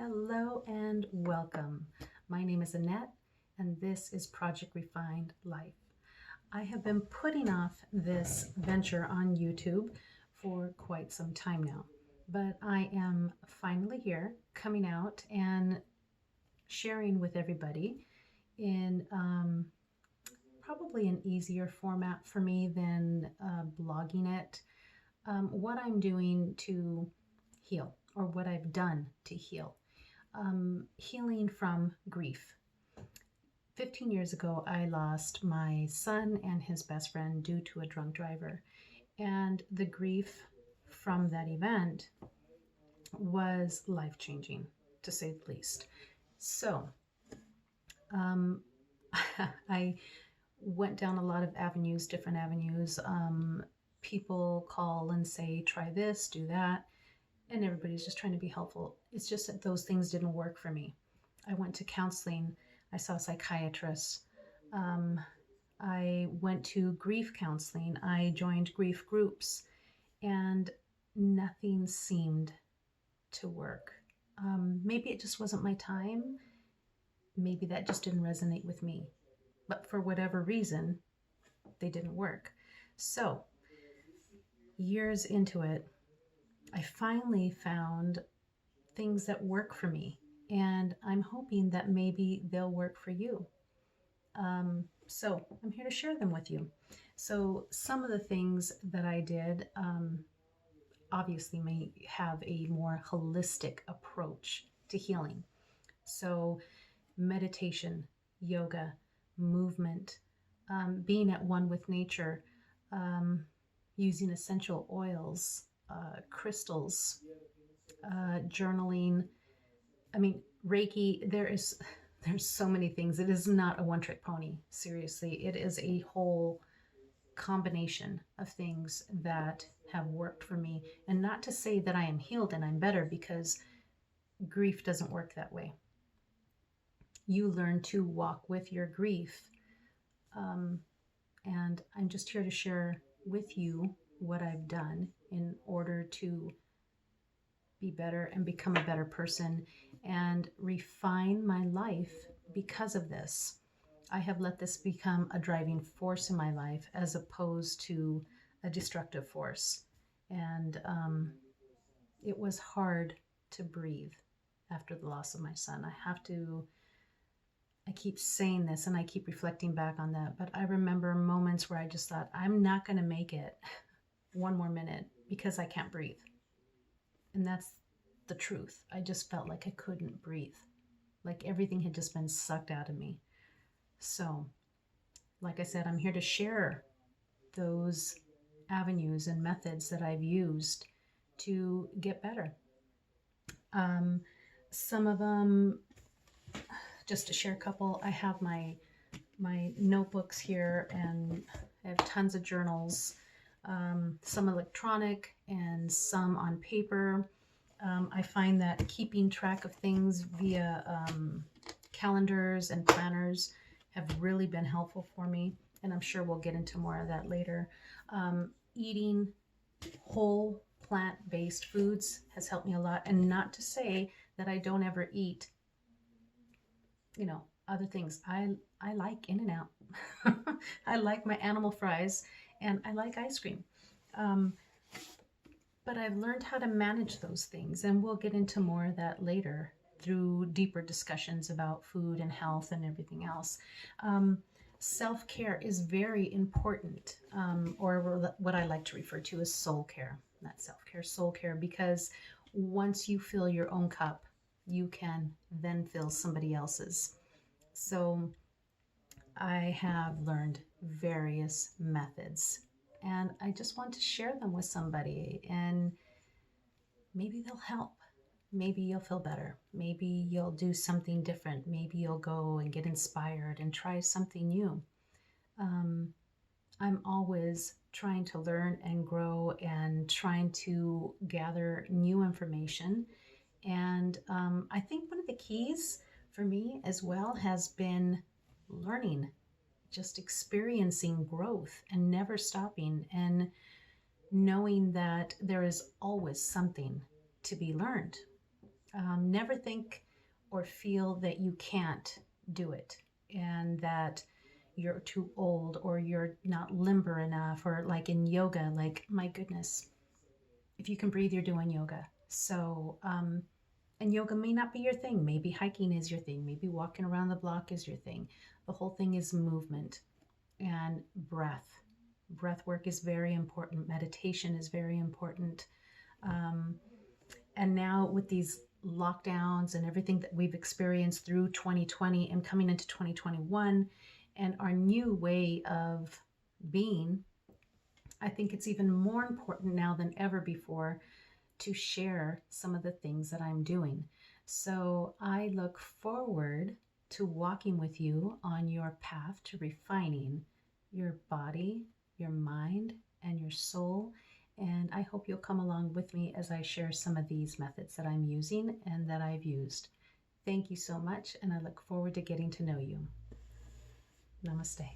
Hello and welcome. My name is Annette, and this is Project Refined Life. I have been putting off this venture on YouTube for quite some time now, but I am finally here, coming out and sharing with everybody in probably an easier format for me than blogging it. What I'm doing to heal, or what I've done to heal. Healing from grief. 15 years ago, I lost my son and his best friend due to a drunk driver. And the grief from that event was life changing, to say the least. So, um, I went down a lot of avenues, different avenues. People call and say, try this, do that. And everybody's just trying to be helpful. It's just that those things didn't work for me. I went to counseling. I saw psychiatrists. Um, I went to grief counseling. I joined grief groups, and nothing seemed to work. Maybe it just wasn't my time. Maybe that just didn't resonate with me. But for whatever reason, they didn't work. So, years into it, I finally found things that work for me, and I'm hoping that maybe they'll work for you. So I'm here to share them with you. So some of the things that I did obviously may have a more holistic approach to healing. So meditation, yoga, movement, being at one with nature, using essential oils, crystals, journaling. I mean, Reiki, there's so many things. It is not a one-trick pony. Seriously, it is a whole combination of things that have worked for me. And not to say that I am healed and I'm better, because grief doesn't work that way. You learn to walk with your grief. And I'm just here to share with you what I've done in order to be better and become a better person and refine my life because of this. I have let this become a driving force in my life as opposed to a destructive force. And it was hard to breathe after the loss of my son. I keep saying this and I keep reflecting back on that, but I remember moments where I just thought, I'm not going to make it one more minute because I can't breathe. And that's the truth. I just felt like I couldn't breathe, like everything had just been sucked out of me. So, like I said, I'm here to share those avenues and methods that I've used to get better. Some of them, just to share a couple, I have my notebooks here, and I have tons of journals, some electronic and some on paper. I find that keeping track of things via calendars and planners have really been helpful for me, and I'm sure we'll get into more of that later. Eating whole plant-based foods has helped me a lot, and not to say that I don't ever eat, other things. I like In-N-Out. I like my animal fries, and I like ice cream. But I've learned how to manage those things, and we'll get into more of that later through deeper discussions about food and health and everything else. Self-care is very important, or what I like to refer to as soul care. Not self-care, soul care, because once you fill your own cup, you can then fill somebody else's. So I have learned various methods, and I just want to share them with somebody, and maybe they'll help. Maybe you'll feel better. Maybe you'll do something different. Maybe you'll go and get inspired and try something new. I'm always trying to learn and grow and trying to gather new information. And I think one of the keys for me as well has been learning, just experiencing growth and never stopping, and knowing that there is always something to be learned. Never think or feel that you can't do it and that you're too old or you're not limber enough, or like in yoga, like, my goodness, if you can breathe, you're doing yoga. So, and yoga may not be your thing. Maybe hiking is your thing. Maybe walking around the block is your thing. The whole thing is movement and breath. Breath work is very important. Meditation is very important. Um, and now with these lockdowns and everything that we've experienced through 2020 and coming into 2021 and our new way of being, I think it's even more important now than ever before to share some of the things that I'm doing. So I look forward to walking with you on your path to refining your body, your mind, and your soul. And I hope you'll come along with me as I share some of these methods that I'm using and that I've used. Thank you so much, and I look forward to getting to know you. Namaste.